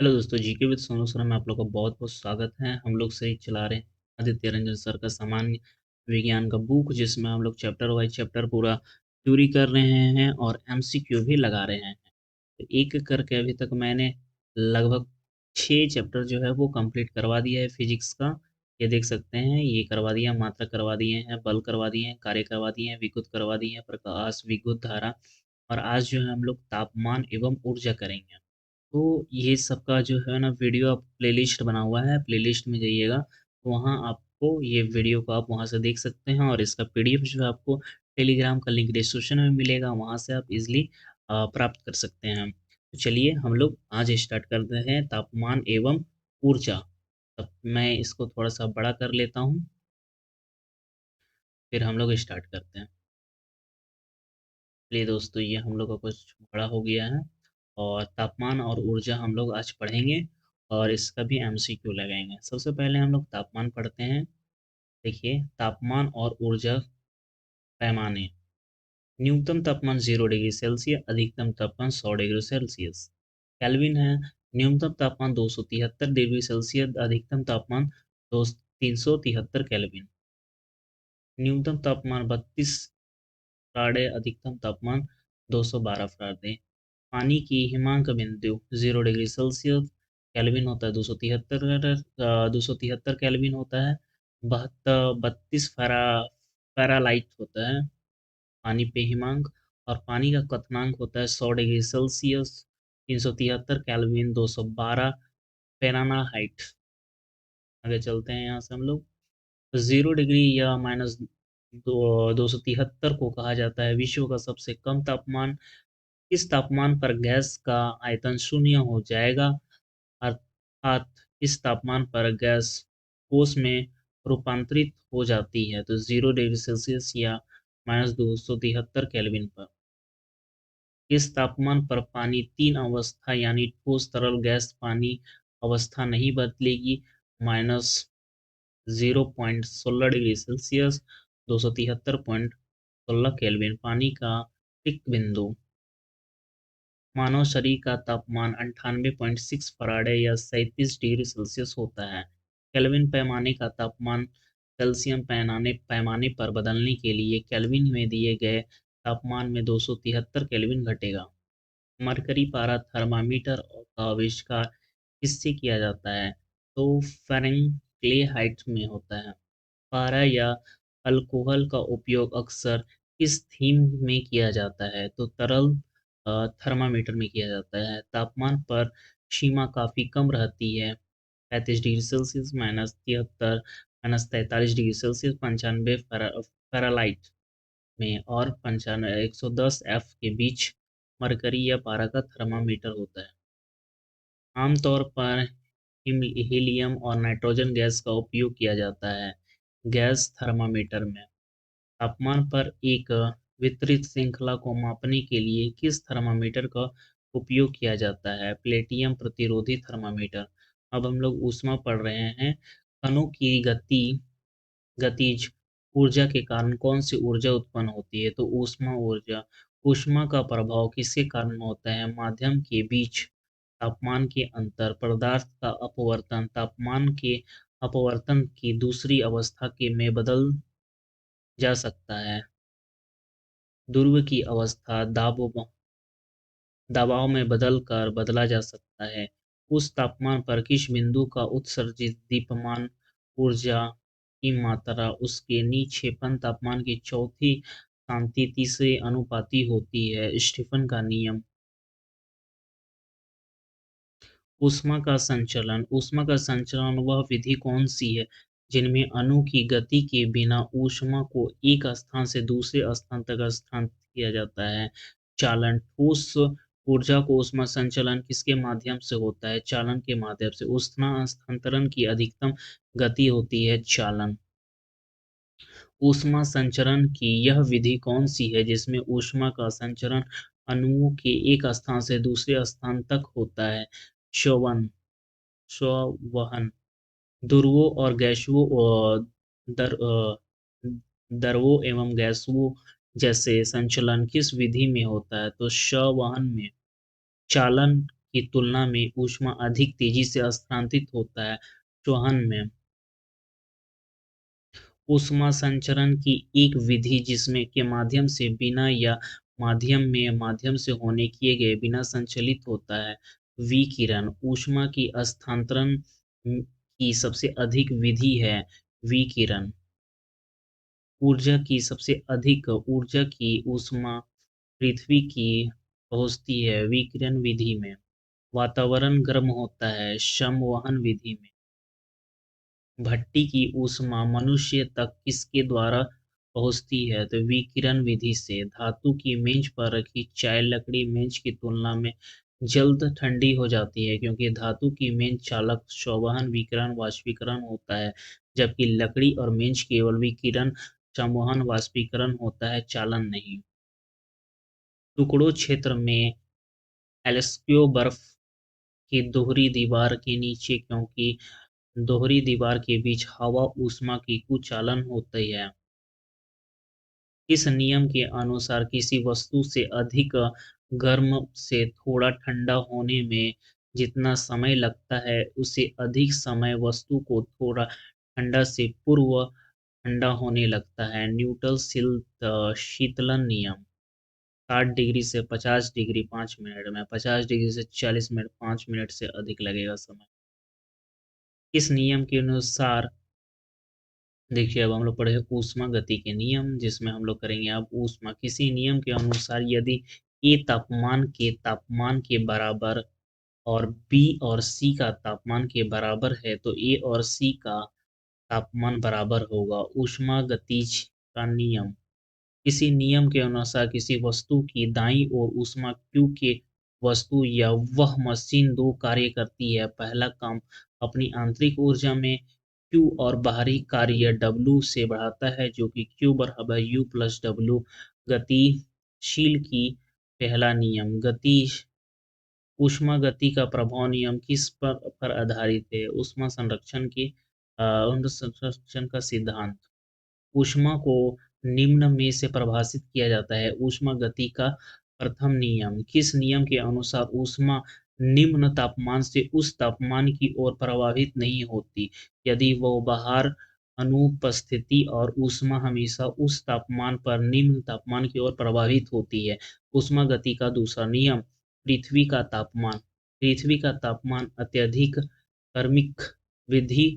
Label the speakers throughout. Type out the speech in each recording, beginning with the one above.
Speaker 1: Hello दोस्तों, GK with Sonu sir में आप लोग का बहुत बहुत स्वागत है। हम लोग से ही चला रहे हैं आदित्य रंजन सर का सामान्य विज्ञान का बुक, जिसमें हम लोग चैप्टर वाइज चैप्टर पूरा थ्योरी कर रहे हैं और एमसीक्यू भी लगा रहे हैं। तो एक एक करके अभी तक मैंने लगभग 6 चैप्टर जो है वो कंप्लीट करवा दिया है फिजिक्स का। ये देख सकते हैं, ये करवा दिया, मात्रा करवा दिए हैं, बल करवा दिए हैं, कार्य करवा दिए हैं, विद्युत करवा दिए हैं, प्रकाश विद्युत धारा। और आज जो है हम लोग तापमान एवं ऊर्जा करेंगे। तो ये सबका जो है ना वीडियो आप प्लेलिस्ट बना हुआ है, प्लेलिस्ट में जाइएगा तो वहाँ आपको ये वीडियो को आप वहाँ से देख सकते हैं। और इसका पीडीएफ जो है आपको टेलीग्राम का लिंक डिस्क्रिप्शन में मिलेगा, वहाँ से आप इजीली प्राप्त कर सकते हैं। तो चलिए हम लोग आज स्टार्ट करते हैं तापमान एवं ऊर्जा। तब मैं इसको थोड़ा सा बड़ा कर लेता हूँ, फिर हम लोग स्टार्ट करते हैं। चलिए दोस्तों, ये हम लोग का कुछ बड़ा हो गया है और तापमान और ऊर्जा हम लोग आज पढ़ेंगे और इसका भी एमसीक्यू लगाएंगे। सबसे पहले हम लोग तापमान पढ़ते हैं। देखिए, तापमान और ऊर्जा पैमाने। न्यूनतम तापमान 0 डिग्री सेल्सियस, अधिकतम तापमान 100 डिग्री सेल्सियस केल्विन है। न्यूनतम तापमान 273 डिग्री सेल्सियस, अधिकतम तापमान 373 केल्विन। न्यूनतम तापमान 32 फराडे, अधिकतम तापमान 212 फराडे। पानी की हिमांक बिंदु 0 डिग्री सेल्सियस, केल्विन होता है 273 केल्विन होता है। 32 फ़ारेनहाइट होता है पानी पे हिमांक। और पानी का क्वथनांक होता है 100 डिग्री सेल्सियस, 373 केल्विन, 212 फ़ारेनहाइट। आगे चलते हैं यहाँ से हम लोग। 0 डिग्री या -273 को कहा जाता है विश्व का सबसे कम तापमान। इस तापमान पर गैस का आयतन शून्य हो जाएगा, अर्थात इस तापमान पर गैस ठोस में रूपांतरित हो जाती है। तो 0 डिग्री सेल्सियस या -273 केल्विन पर इस तापमान पर पानी तीन अवस्था यानी ठोस, तरल, गैस पानी अवस्था नहीं बदलेगी। -0.16 डिग्री सेल्सियस, 273.16 केल्विन पानी का टिक बिंदु। मानव शरीर का तापमान 98.6 फराडे या 37 डिग्री सेल्सियस होता है। केल्विन पैमाने का तापमान सेल्सियम पैमाने पर बदलने के लिए केल्विन में दिए गए तापमान में 273 केल्विन घटेगा। मरकरी पारा थर्मामीटर का आविष्कार किससे किया जाता है? तो फ़ारेनहाइट में होता है। पारा या अल्कोहल का उपयोग अक्सर किस थीम में किया जाता है? तो तरल थर्मामीटर में किया जाता है। तापमान पर सीमा काफ़ी कम रहती है, 35 degree Celsius, -73, -43 degree Celsius, 95 Fahrenheit में और 110 F के बीच मरकरी या पारा का थर्मामीटर होता है। आमतौर पर हीलियम और नाइट्रोजन गैस का उपयोग किया जाता है गैस थर्मामीटर में। तापमान पर एक वितरित श्रृंखला को मापने के लिए किस थर्मामीटर का उपयोग किया जाता है? प्लेटियम प्रतिरोधी थर्मामीटर। अब हम लोग ऊष्मा पढ़ रहे हैं। कणों की गतिज ऊर्जा के कारण कौन सी ऊर्जा उत्पन्न होती है? तो ऊष्मा ऊर्जा। ऊष्मा का प्रभाव किसके कारण होता है? माध्यम के बीच तापमान के अंतर, पदार्थ का अपवर्तन, तापमान के अपवर्तन की दूसरी अवस्था के में बदल जा सकता है। ध्रुव की अवस्था दबाव में बदला जा सकता है। उस तापमान पर किस बिंदु का उत्सर्जित दीप्यमान ऊर्जा की मात्रा उसके निक्षेपण तापमान की चौथी सांतीति से अनुपाती होती है? स्टीफन का नियम। ऊष्मा का संचलन वह विधि कौन सी है जिनमें अणु की गति के बिना ऊष्मा को एक स्थान से दूसरे स्थान तक स्थानांतरित किया जाता है? चालन। ठोस ऊर्जा को ऊष्मा संचलन किसके माध्यम से होता है? चालन के माध्यम से। ऊष्मा स्थानांतरण की अधिकतम गति होती है चालन। ऊष्मा संचरण की यह विधि कौन सी है जिसमें ऊष्मा का संचरण अणुओं के एक स्थान से दूसरे स्थान तक होता है? श्रवण संवहन। ध्रुवों और गैसों दर द्रवों एवं गैसों जैसे संचलन किस विधि में होता है? तो संवहन में। चालन की तुलना में ऊष्मा अधिक तेजी से स्थानांतरित होता है। चौहान में ऊष्मा संचरण की एक विधि जिसमें के माध्यम से बिना या माध्यम से होने किए गए बिना संचलित होता है। विकिरण ऊष्मा की स्थानांतरण की सबसे अधिक विधि है। विकिरण ऊर्जा की सबसे अधिक ऊर्जा की ऊष्मा पृथ्वी की पहुंचती है विकिरण विधि में। वातावरण गर्म होता है संवहन विधि में। भट्टी की ऊष्मा मनुष्य तक किसके द्वारा पहुंचती है तो विकिरण विधि से। धातु की मेज पर रखी चाय लकड़ी मेज की तुलना में जल्द ठंडी हो जाती है क्योंकि धातु की मेज चालक संवहन विकिरण वाष्पीकरण होता है, जबकि लकड़ी और मेज केवल विकिरण संवहन वाष्पीकरण होता है, चालन नहीं। टुकड़ों क्षेत्र में एल्सक्यो बर्फ की दोहरी दीवार के नीचे क्योंकि दोहरी दीवार के बीच हवा ऊष्मा की कुचालन होती है। इस नियम के अनुसार किसी वस्तु से अधिक गर्म से थोड़ा ठंडा होने में जितना समय लगता है उससे अधिक समय वस्तु को थोड़ा ठंडा से पूर्व ठंडा होने लगता है। न्यूटन शीतलन नियम 60 डिग्री से 50 डिग्री 5 मिनट में, 50 डिग्री से 40 मिनट 5 मिनट से अधिक लगेगा समय। इस नियम के अनुसार देखिए अब हम लोग पढ़े ऊष्मा गति के नियम जिसमें हम लोग करेंगे अब ऊष्मा किसी नियम के अनुसार यदि ए तापमान के बराबर और बी और सी का तापमान के बराबर है तो ए और सी का तापमान बराबर होगा। ऊष्मागतिज का नियम किसी नियम के अनुसार किसी वस्तु की दाईं ओर ऊष्मा Q के वस्तु या वह मशीन दो कार्य करती है। पहला काम अपनी आंतरिक ऊर्जा में Q और बाहरी कार्य W से बढ़ाता है जो कि Q बराबर U प्लस W। गतिशील की पहला नियम गति ऊष्मा गति का प्रभाव नियम किस पर आधारित है। ऊष्मा संरक्षण की संरक्षण का सिद्धांत। ऊष्मा को निम्न में से परिभाषित किया जाता है। ऊष्मा गति का प्रथम नियम किस नियम के अनुसार ऊष्मा निम्न तापमान से उस तापमान की ओर प्रवाहित नहीं होती यदि वो बाहर अनुपस्थिति और ऊष्मा हमेशा उस तापमान पर निम्न तापमान की ओर प्रवाहित होती है। ऊष्मा गति का दूसरा नियम पृथ्वी का तापमान अत्यधिक कार्मिक विधि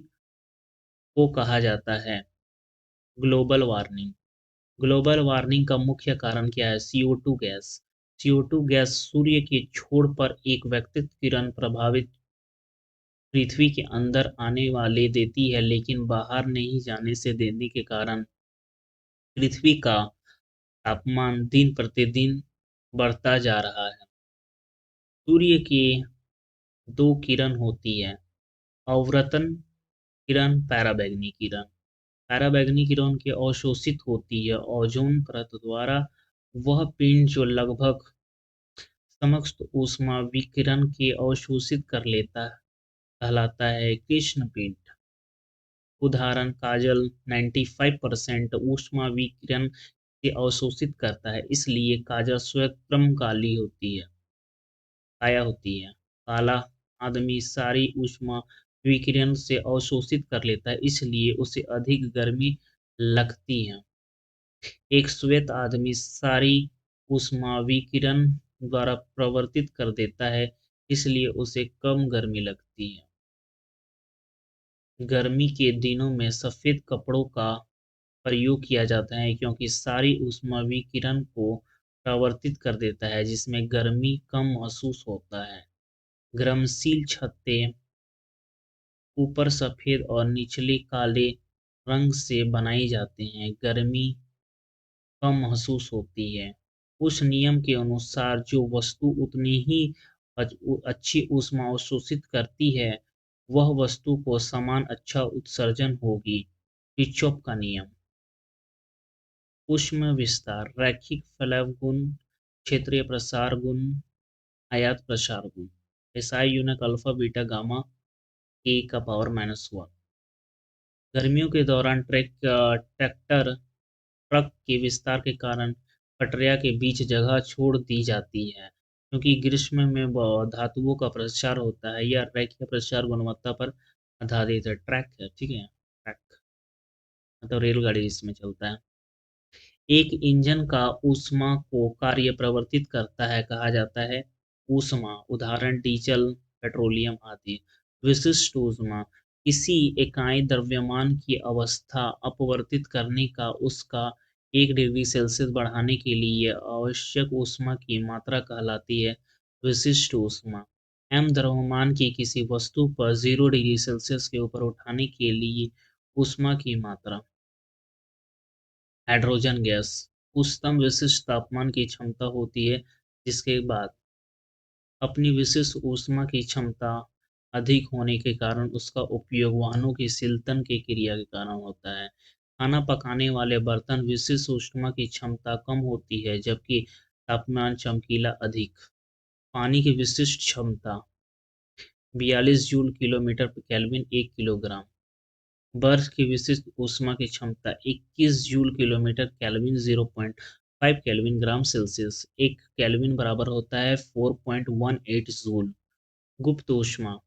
Speaker 1: को कहा जाता है। ग्लोबल वार्मिंग ग्लोबल वार्मिंग का मुख्य कारण क्या है। CO2 गैस CO2 गैस सूर्य के छोर पर एक व्यक्तिगत किरण प्रभावित पृथ्वी के अंदर आने वाले देती है लेकिन बाहर नहीं जाने से देने के कारण पृथ्वी का तापमान दिन प्रतिदिन बढ़ता जा रहा है। सूर्य की दो किरण होती है अवतरण किरण पराबैंगनी किरण। पराबैंगनी किरण के अवशोषित होती है ओजोन परत द्वारा। वह पिंड जो लगभग समस्त ऊष्मा विकिरण के अवशोषित कर लेता कहलाता है कृष्ण पिंड। उदाहरण काजल 95% ऊष्मा विकिरण से अवशोषित करता है इसलिए काजल स्वयं काली होती है काया होती है। काला आदमी सारी ऊष्मा विकिरण से अवशोषित कर लेता है इसलिए उसे अधिक गर्मी लगती है। एक श्वेत आदमी सारी ऊष्मा विकिरण द्वारा प्रवर्तित कर देता है इसलिए उसे कम गर्मी लगती है। गर्मी के दिनों में सफेद कपड़ों का प्रयोग किया जाता है क्योंकि सारी ऊष्मा विकिरण को प्रवर्तित कर देता है जिसमें गर्मी कम महसूस होता है। गर्मशील छतें ऊपर सफेद और निचले काले रंग से बनाई जाती हैं। गर्मी कम महसूस होती है। उस नियम के अनुसार जो वस्तु उतनी ही अच्छी ऊष्मा अवशोषित करती है वह वस्तु को समान अच्छा उत्सर्जन होगी। किरचॉफ का नियम ऊष्मा विस्तार रैखिक फैलाव गुण क्षेत्रीय प्रसार गुण आयात प्रसार गुण SI unit alpha beta gamma A का पावर -1। गर्मियों के दौरान ट्रैक्टर ट्रक के विस्तार के कारण पटरियां के बीच जगह छोड़ दी जाती है। क्योंकि ग्रीष्म में धातुओं का प्रसार होता है या रैखिक प्रसार गुणवत्ता पर आधारित है। ट्रैक है, ठीक है, ट्रैक मतलब रेलगाड़ी इसमें चलता है। एक इंजन का ऊष्मा को कार्य प्रवर्तित करता है कहा जाता है ऊष्मा। उदाहरण डीजल, पेट्रोलियम आदि। विशिष्ट ऊष्मा किसी इकाई द्रव्यमान की अवस्था अपवर्तित करने का उसका 1 डिग्री सेल्सियस बढ़ाने के लिए आवश्यक ऊष्मा की मात्रा कहलाती है विशिष्ट ऊष्मा। एम द्रव्यमान की किसी वस्तु पर 0 डिग्री सेल्सियस के ऊपर उठाने के लिए ऊष्मा की मात्रा। हाइड्रोजन गैस उच्चतम विशिष्ट तापमान की क्षमता होती है जिसके बाद अपनी विशिष्ट ऊष्मा की क्षमता अधिक होने के कारण उसका उपयोग वाहनों की शीतलन की क्रिया के कारण होता है। खाना पकाने वाले बर्तन विशिष्ट ऊष्मा की क्षमता कम होती है जबकि तापमान चमकीला अधिक। पानी की विशिष्ट क्षमता 42 जूल किलोमीटर केल्विन 1 किलोग्राम। बर्फ की विशिष्ट ऊष्मा की क्षमता 21 जूल किलोमीटर केल्विन 0.5 केल्विन ग्राम सेल्सियस। 1 केल्विन बराबर होता है 4.18 जूल। गुप्त ऊष्मा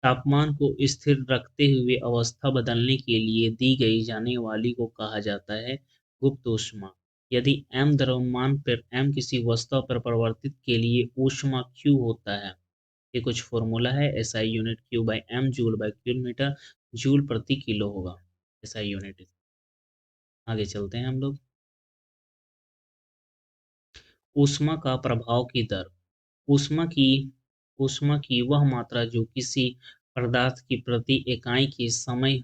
Speaker 1: तापमान को स्थिर रखते हुए अवस्था बदलने के लिए दी गई जाने वाली को कहा जाता है गुप्त ऊष्मा। यदि m द्रव्यमान पर m किसी वस्तु पर परिवर्तित के लिए ऊष्मा q होता है। ये कुछ फॉर्मूला है। SI unit Q by M joule by kilometre joule प्रति किलो होगा एसआई यूनिट। आगे चलते हैं हम लोग। ऊष्मा का प्रभाव की दर। ऊष्मा की ऊष्मा की वह मात्रा जो किसी पदार्थ की प्रति इकाई की समय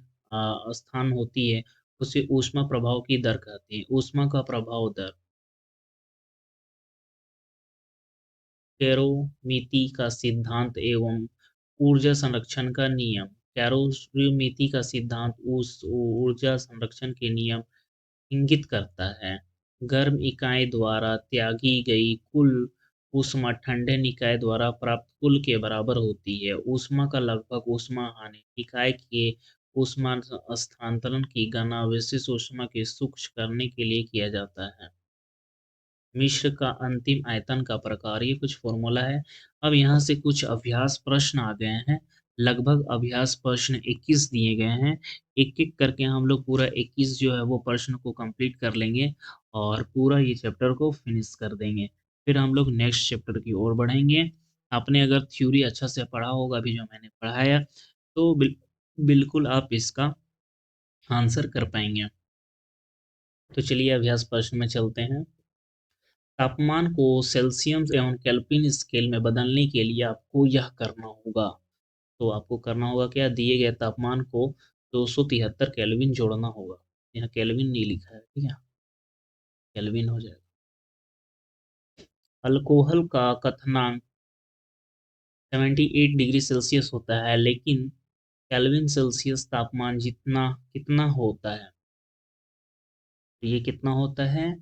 Speaker 1: स्थान होती है उसे ऊष्मा प्रभाव की दर कहते हैं। ऊष्मा का प्रभाव दर कैरोमीति का सिद्धांत एवं ऊर्जा संरक्षण का नियम। कैरोमीति का सिद्धांत उस ऊर्जा संरक्षण के नियम इंगित करता है। गर्म इकाई द्वारा त्यागी गई कुल ऊष्मा ठंडे निकाय द्वारा प्राप्त कुल के बराबर होती है। ऊष्मा का लगभग ऊष्मा हानि इकाई के ऊष्मा स्थानांतरण की गणना विशिष्ट ऊष्मा के सूक्ष्म करने के लिए किया जाता है। मिश्र का अंतिम आयतन का प्रकार, ये कुछ फॉर्मूला है। अब यहाँ से कुछ अभ्यास प्रश्न आ गए हैं। लगभग अभ्यास प्रश्न 21 दिए गए हैं। एक एक करके हम लोग पूरा 21 जो है वो प्रश्न को कंप्लीट कर लेंगे और पूरा ये चैप्टर को फिनिश कर देंगे। फिर हम लोग नेक्स्ट चैप्टर की ओर बढ़ेंगे। आपने अगर थ्योरी अच्छा से पढ़ा होगा अभी जो मैंने पढ़ाया तो बिल्कुल आप इसका आंसर कर पाएंगे। तो चलिए अभ्यास प्रश्न में चलते हैं। तापमान को सेल्सियस एवं केल्विन स्केल में बदलने के लिए आपको यह करना होगा। तो आपको करना होगा क्या, दिए गए तापमान को 273 केल्विन जोड़ना होगा। यहाँ केल्विन नहीं लिखा है, ठीक है, केल्विन हो जाएगा। अल्कोहल का क्वथनांक 78 डिग्री सेल्सियस होता है लेकिन केल्विन सेल्सियस तापमान जितना कितना होता है, तो ये कितना होता है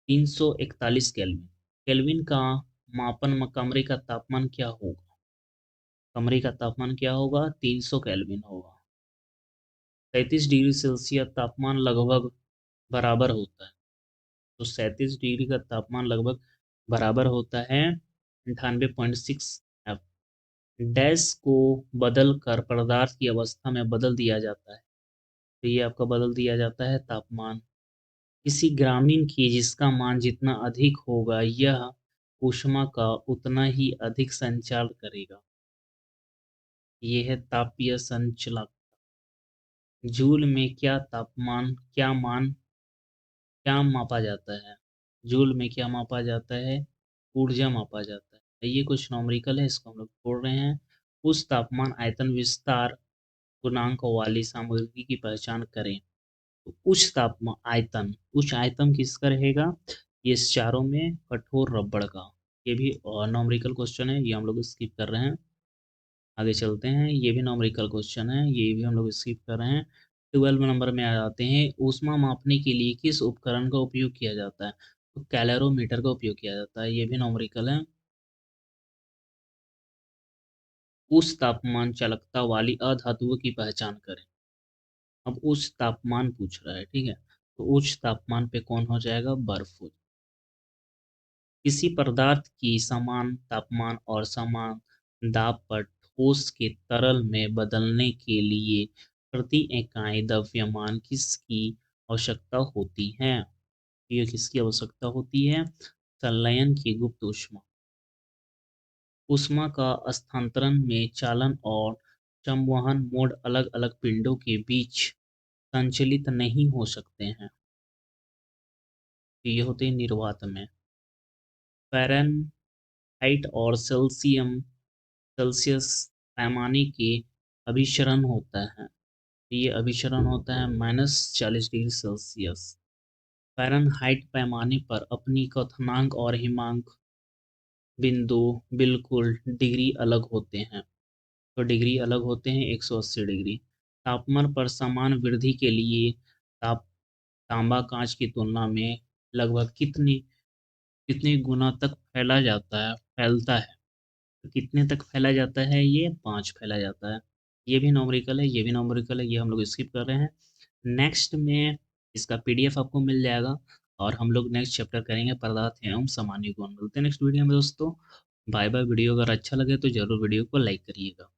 Speaker 1: 341 केल्विन। केल्विन का मापन कमरे का तापमान क्या होगा, कमरे का तापमान क्या होगा 300 केल्विन होगा। 37 डिग्री सेल्सियस तापमान लगभग बराबर होता है। तो 37 डिग्री का तापमान लगभग बराबर होता है 98.6 एफ। डैश को बदल कर पदार्थ की अवस्था में बदल दिया जाता है। तो ये आपका बदल दिया जाता है तापमान किसी ग्रामीण की जिसका मान जितना अधिक होगा यह ऊष्मा का उतना ही अधिक संचार करेगा। ये है तापीय संचलक। जूल में क्या मापा जाता है, जूल में क्या मापा जाता है, ऊर्जा मापा जाता है। ये कुछ नॉमरिकल है, इसको हम लोग छोड़ रहे हैं। उस तापमान आयतन विस्तार गुणांक वाली सामग्री की पहचान करें। तो उच्च आयतन किसका रहेगा, ये इस चारों में कठोर रबड़ का। ये भी नॉमरिकल क्वेश्चन है, ये हम लोग स्किप कर रहे हैं। आगे चलते हैं, ये भी नॉमरिकल क्वेश्चन है, ये भी हम लोग स्किप कर रहे हैं। 12 नंबर में आ जाते हैं। ऊष्मा मापने के लिए किस उपकरण का उपयोग किया जाता है, तो कैलोरीमीटर का उपयोग किया जाता है, ये भी नॉमरिकल है। उस तापमान चालकता वाली अधातुओं की पहचान करें। अब उच्च तापमान पूछ रहा है, ठीक है, तो उच्च तापमान पे कौन हो जाएगा, बर्फ हो किसी पदार्थ की समान तापमान और समान दाब पर ठोस के तरल में बदलने के लिए प्रति इकाई द्रव्यमान किसकी आवश्यकता होती है? ये किसकी आवश्यकता होती है? संलयन की गुप्त ऊष्मा। ऊष्मा का स्थानांतरण में चालन और संवहन मोड अलग अलग पिंडों के बीच संचालित नहीं हो सकते हैं। ये होते हैं निर्वात में। फ़ारेनहाइट और सेल्सियस पैमाने के अभिसरण होता है। ये अभिसरण होता है -40 डिग्री सेल्सियस। फ़ारेनहाइट पैमाने पर अपनी क्वथनांक और हिमांक बिंदु बिल्कुल डिग्री अलग होते हैं। तो डिग्री अलग होते हैं 180 डिग्री। तापमान पर समान वृद्धि के लिए ताप तांबा कांच की तुलना में लगभग कितनी कितने गुना तक फैलता है? तो कितने तक फैला जाता है? ये 5 फैला जाता है। ये भी न्यूमेरिकल है, ये भी न्यूमेरिकल है, ये हम लोग स्किप कर रहे हैं। नेक्स्ट में इसका पीडीएफ आपको मिल जाएगा और हम लोग नेक्स्ट चैप्टर करेंगे पदार्थ एवं सामान्य गुण। मिलते हैं नेक्स्ट वीडियो में दोस्तों। Bye bye. वीडियो अगर अच्छा लगे तो ज़रूर वीडियो को लाइक करिएगा।